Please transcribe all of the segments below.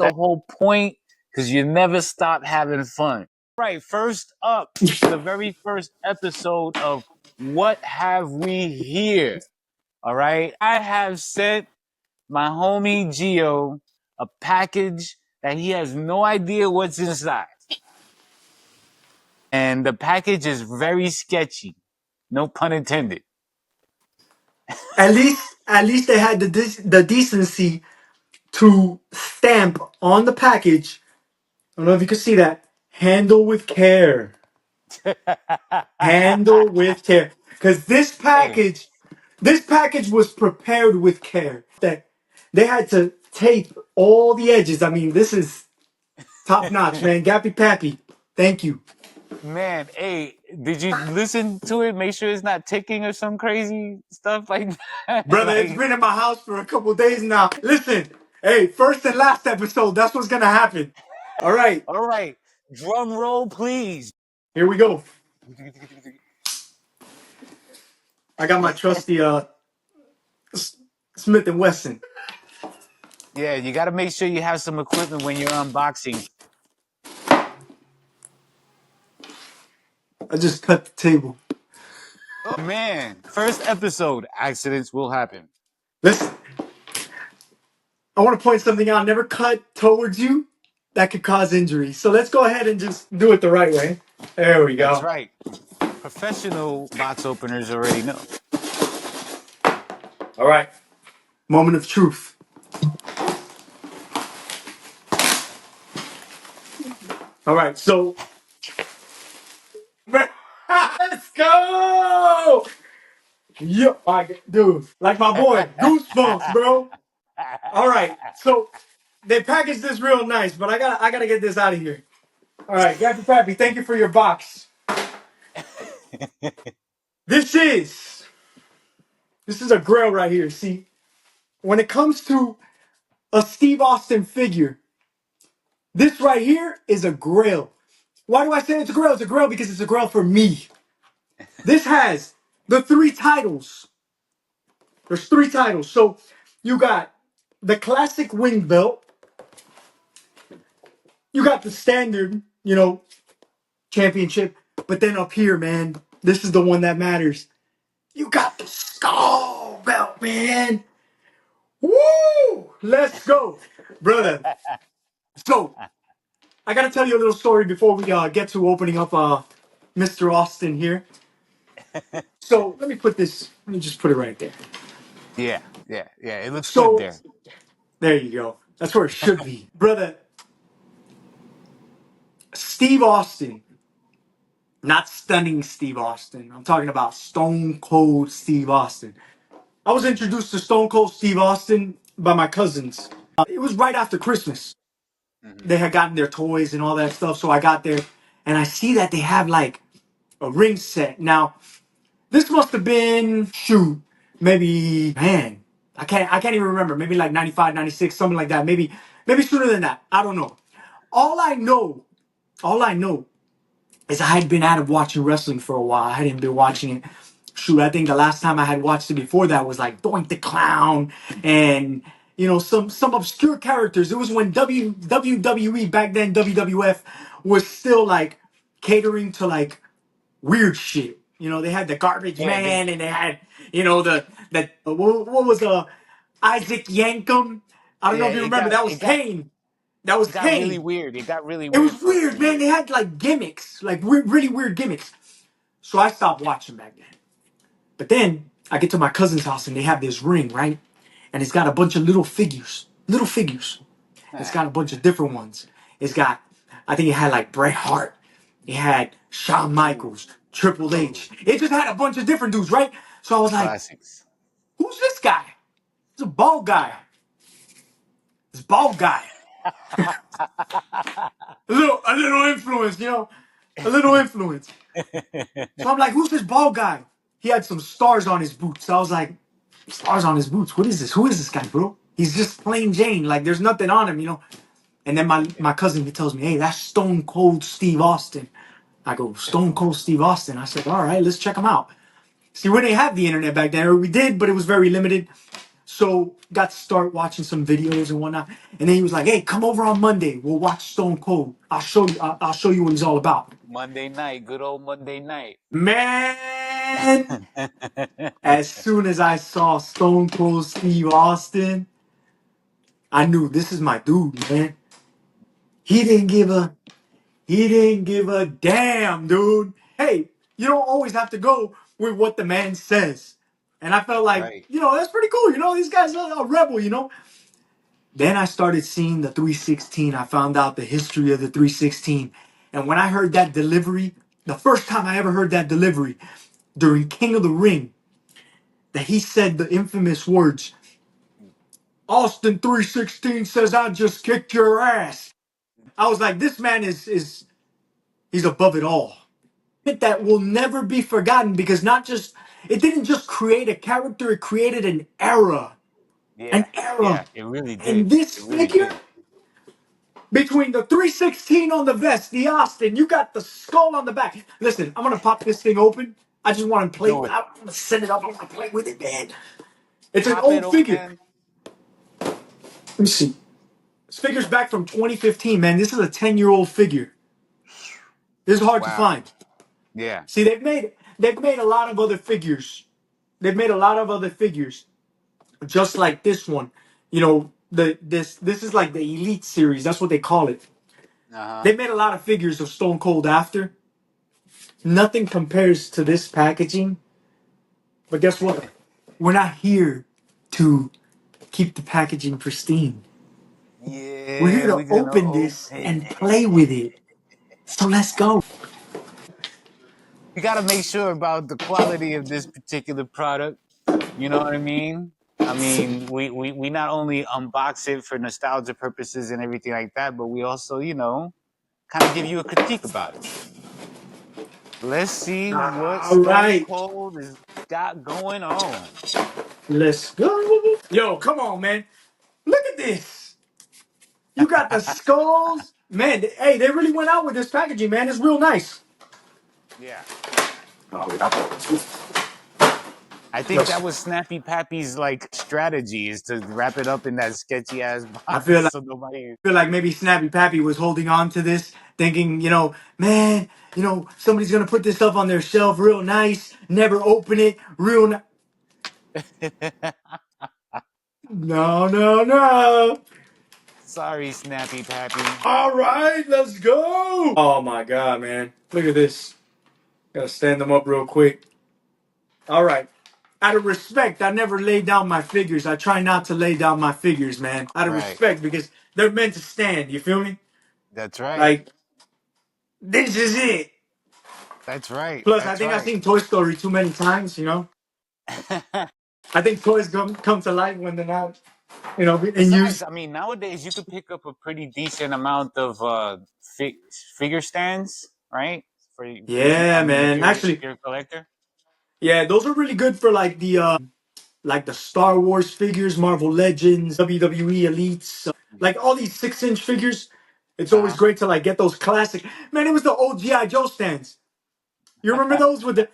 the whole point, because you never stop having fun. Right, first up, the very first episode of What Have We Here? All right, I have sent my homie Geo a package that he has no idea what's inside. And the package is very sketchy. No pun intended. At least they had the decency to stamp on the package. I don't know if you can see that. Handle with care. Handle with care. Because Hey, this package was prepared with care. That they had to tape all the edges. I mean, this is top notch, man. Gappy Pappy. Thank you. man, hey, did you listen to it? Make sure it's not ticking or some crazy stuff like that. Brother, it's Like, been in my house for a couple days now. Listen, hey, first and last episode, that's what's gonna happen. All right, all right, drum roll, please. here we go. I got my trusty Smith and Wesson. Yeah, you got to make sure you have some equipment when you're unboxing. I just cut the table. Oh man, first episode, accidents will happen. Listen, I want to point something out. Never cut towards you. That could cause injury. So let's go ahead and just do it the right way. There we That's go. right. Professional box openers already know. All right. Moment of truth. All right. So, let's go. Yo, dude, like my boy, goosebumps, bro. All right. So they packaged this real nice, but I gotta get this out of here. All right, Gappy Pappy, thank you for your box. This is a grail right here. See, when it comes to a Steve Austin figure, this right here is a grail. Why do I say it's a grail? It's a grail because it's a grail for me. This has the three titles. There's three titles. So you got the classic wing belt. You got the standard, championship. But then up here, man, this is the one that matters. You got the skull belt, man. Woo! Let's go, brother. So I gotta tell you a little story before we get to opening up Mr. Austin here. So let me put this. Let me just put it right there. Yeah, yeah, yeah. It looks good So there. there you go. That's where it should be, brother. Steve Austin, not stunning Steve Austin. I'm talking about Stone Cold Steve Austin. I was introduced to Stone Cold Steve Austin by my cousins. It was right after Christmas. Hmm. They had gotten their toys and all that stuff, so I got there and I see that they have like a ring set. Now, this must have been maybe man, I can't even remember. Maybe like 95, 96, something like that. Maybe sooner than that. I don't know. All I know, all I know is I had been out of watching wrestling for a while. I hadn't been watching it. I think the last time I had watched it before that was like Doink the Clown and some obscure characters. It was when WWE back then, WWF was still like catering to like weird shit. They had the Garbage Yeah, Man and they had what was Isaac Yankum. I don't know yeah. if you It remember. got That was it got Kane. That was it got really Kane. weird. It got really It weird was for a few weird, man. They years. had like gimmicks, like really weird gimmicks. So I stopped watching back then. But then I get to my cousin's house and they have this ring, right? And it's got a bunch of little figures. Little figures. It's got a bunch of different ones. It's got, I think it had like Bret Hart. It had Shawn Ooh, Michaels, Triple ooh, H. It just had a bunch of different dudes, right? So I was like, classics. who's this guy? It's a bald guy. This bald guy. A little influence, a little influence. So I'm like, who's this bald guy? He had some stars on his boots. So I was like, stars on his boots. What is this? Who is this guy, bro? He's just plain Jane. Like there's nothing on him. And then my cousin he tells me, hey, that's Stone Cold Steve Austin. I go, Stone Cold Steve Austin. I said, all right, let's check him out. See, we didn't have the internet back then, or we did, but it was very limited. So got to start watching some videos and whatnot. And then he was like, "Hey, come over on Monday. We'll watch Stone Cold. I'll show you. I'll show you what he's all about." Monday night, good old Monday night. Man, as soon as I saw Stone Cold Steve Austin, I knew this is my dude, man. He didn't give a he didn't give a damn, dude. Hey, you don't always have to go with what the man says. And I felt like, Right. that's pretty cool. These guys are a rebel. Then I started seeing the 316. I found out the history of the 316. And when I heard that delivery, the first time I ever heard that delivery during King of the Ring, that he said the infamous words, Austin 316 says I just kicked your ass. I was like, this man is he's above it all. That will never be forgotten because not just it didn't just create a character, it created an era. An Yeah. era. Yeah. It really And did. this It really figure, did. between the 316 on the vest, the Austin, you got the skull on the back. Listen, I'm gonna pop this thing open. I just want to play. Do it. I'm gonna set it up. I want to play with it, man. It's an Pop it old figure. open. Let me see. This figure's back from 2015, man. This is a 10-year-old figure. This is hard to Wow. find. Yeah. See, they've made a lot of other figures. They've made a lot of other figures, just like this one. This is like the Elite series. That's what they call it. Uh-huh. They made a lot of figures of Stone Cold after. Nothing compares to this packaging. But guess what? We're not here to keep the packaging pristine. We're here Yeah, to we're gonna open this open. and play with it. So let's go. We gotta make sure about the quality of this particular product. You know what I mean? I mean, we not only unbox it for nostalgia purposes and everything like that, but we also, kind of give you a critique about it. Let's see what All Stone right. Cold has got going on. Let's go. Yo, come on, man. Look at this. You got the skulls. Man, hey, they really went out with this packaging, man. It's real nice. Yeah. Oh, I think that was Snappy Pappy's like strategy is to wrap it up in that sketchy ass I box feel like so nobody. maybe Snappy Pappy was holding on to this, thinking, man, somebody's gonna put this stuff on their shelf real nice, never open it, real nice. No, no, no. Sorry, Snappy Pappy. All right, let's go. Oh my god, man. Look at this. Gotta stand them up real quick. All right. Out of respect, I never lay down my figures. I try not to lay down my figures, man. Out of Right. respect, because they're meant to stand. You feel me? That's right. Like, this is it. That's right. Plus, I That's think I've right. seen Toy Story too many times. I think toys come to life when they're not, in Besides, use. I mean, nowadays you could pick up a pretty decent amount of figure stands, right? For if you, I Yeah, mean, man. if Actually, you're a collector. yeah, those are really good for like the Star Wars figures, Marvel Legends, WWE Elites, like all these 6-inch figures. It's Uh always huh. great to like get those classic. Man, it was the old GI Joe stands. You remember those with the?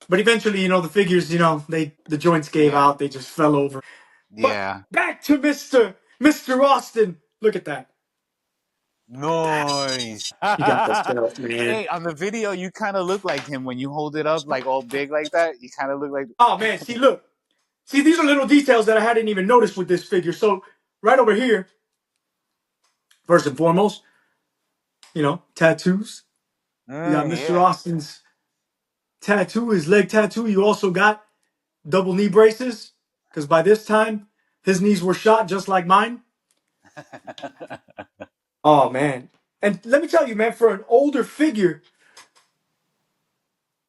But eventually, the figures, the joints gave Yeah. out. They just fell over. But Yeah. back to Mister Austin. Look at that. Nice. You got the stuff, man. Hey, on the video, you kind of look like him when you hold it up, like all big like that. You kind of look like. Oh man, see, look. See, these are little details that I hadn't even noticed with this figure. So right over here, first and foremost, tattoos. You got Mr. Yeah. Austin's tattoo, his leg tattoo. You also got double knee braces, because by this time, his knees were shot just like mine. Oh man. And let me tell you, man, for an older figure,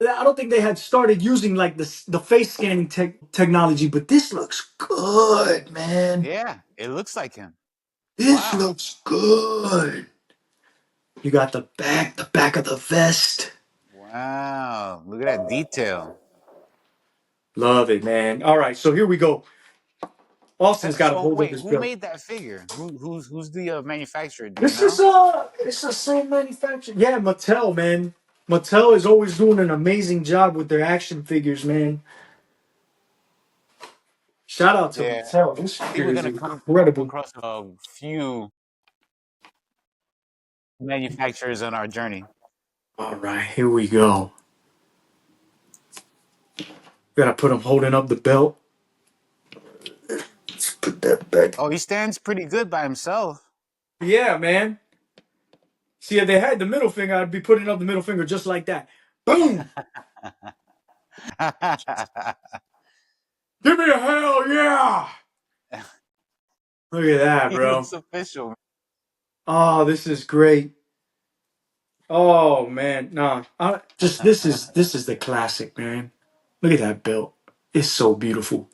I don't think they had started using like the face scanning technology, but this looks good, man. Yeah. It looks like him. This Wow. looks good. You got the back of the vest. Wow. Look at that detail. Love it, man. All right, so here we go. Austin's got a So hold of wait, his who belt. made that figure? Who's the manufacturer? Do you This is know? it's the same manufacturer. Yeah, Mattel, man. Mattel is always doing an amazing job with their action figures, man. Shout out to Yeah, Mattel. This I think figure we're is gonna come incredible. across a few manufacturers on our journey. All right, here we go. Gotta put him holding up the belt. Let's put that back. Oh, he stands pretty good by himself. Yeah, man. See, if they had the middle finger, I'd be putting up the middle finger just like that. Boom! Give me a hell yeah! Look at that, He bro. looks official. Oh, this is great. Oh man, nah. Just this is the classic, man. Look at that belt. It's so beautiful.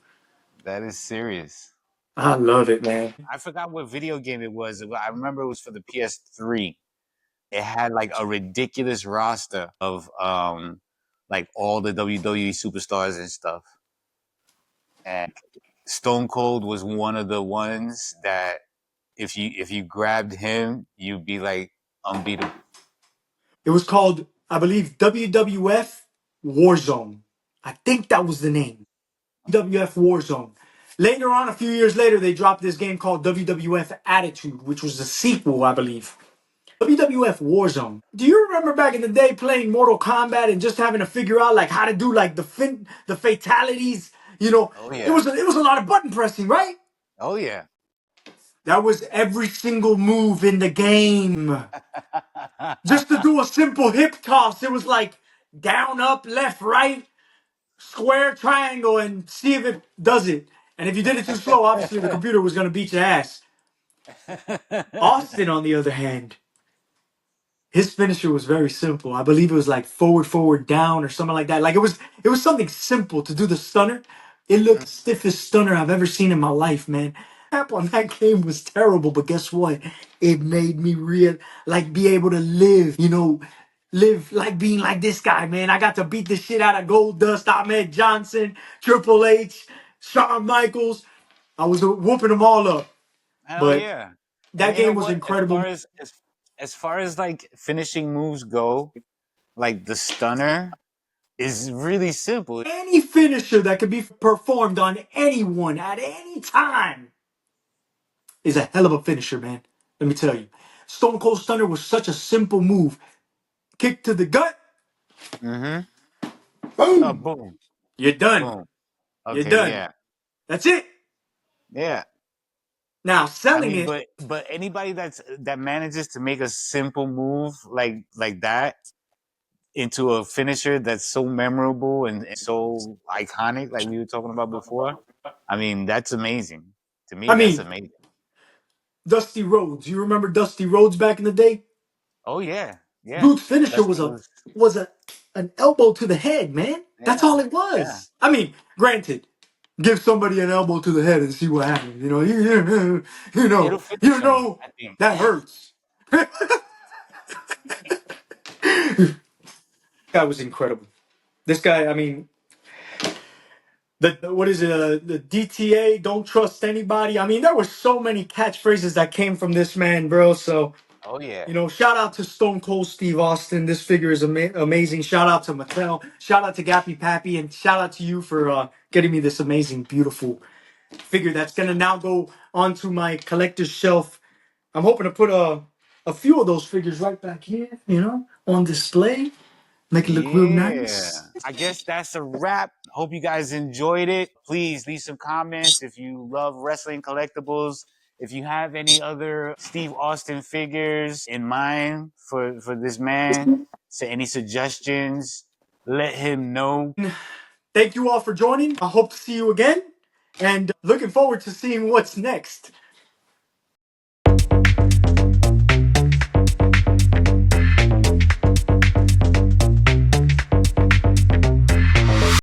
That is serious. I love it, man. I forgot what video game it was. I remember it was for the PS3. It had like a ridiculous roster of like all the WWE superstars and stuff. And Stone Cold was one of the ones that if you grabbed him, you'd be like unbeatable. It was called, I believe, WWF Warzone. I think that was the name. WWF Warzone. Later on, a few years later, they dropped this game called WWF Attitude, which was the sequel, I believe. WWF Warzone. Do you remember back in the day playing Mortal Kombat and just having to figure out like how to do like the fatalities? You know, Oh it yeah. was it was a lot of button pressing, right? Oh yeah. That was every single move in the game. Just to do a simple hip toss, it was like down, up, left, right, square, triangle, and see if it does it. And if you did it too slow, obviously the computer was gonna beat your ass. Austin, on the other hand, his finisher was very simple. I believe it was like forward, forward, down, or something like that. Like it was something simple to do the stunner. It looked stiffest stunner I've ever seen in my life, man. App on that game was terrible, but guess what? It made me real like be able to live, live like being like this guy, man. I got to beat the shit out of Gold Dust, Ahmed Johnson, Triple H, Shawn Michaels. I was whooping them all up. Hell But yeah. And that you know game was what? As incredible. far as like finishing moves go, like the stunner is really simple. Any finisher that could be performed on anyone at any time is a hell of a finisher, man. Let me tell you. Stone Cold Stunner was such a simple move. Kick to the gut, Mm-hmm. Oh, boom. boom, You're done. boom. You're Okay, done. yeah, That's it. yeah. Now I selling mean, it, but anybody that manages to make a simple move like that into a finisher that's so memorable and so iconic, like we were talking about before, I mean, that's amazing. To me, I that's mean, amazing. Dusty Rhodes. You remember Dusty Rhodes back in the day? Oh yeah, yeah. Dude's finisher Dusty was a was, was a an elbow to the head, man. That's all yeah, it yeah. was. I mean, granted, give somebody an elbow to the head and see what happens. You It'll know, finish them, I think. that hurts. Guy was incredible. This guy, I mean, what is it? The DTA, don't trust anybody. I mean, there were so many catchphrases that came from this man, bro. So, Oh yeah, shout out to Stone Cold Steve Austin. This figure is amazing. Shout out to Mattel. Shout out to Gappy Pappy, and shout out to you for getting me this amazing, beautiful figure that's gonna now go onto my collector's shelf. I'm hoping to put a few of those figures right back here, on display, make it look real yeah. nice. I guess that's a wrap. Hope you guys enjoyed it. Please leave some comments if you love wrestling collectibles. If you have any other Steve Austin figures in mind for this man, say any suggestions, let him know. Thank you all for joining. I hope to see you again, and looking forward to seeing what's next.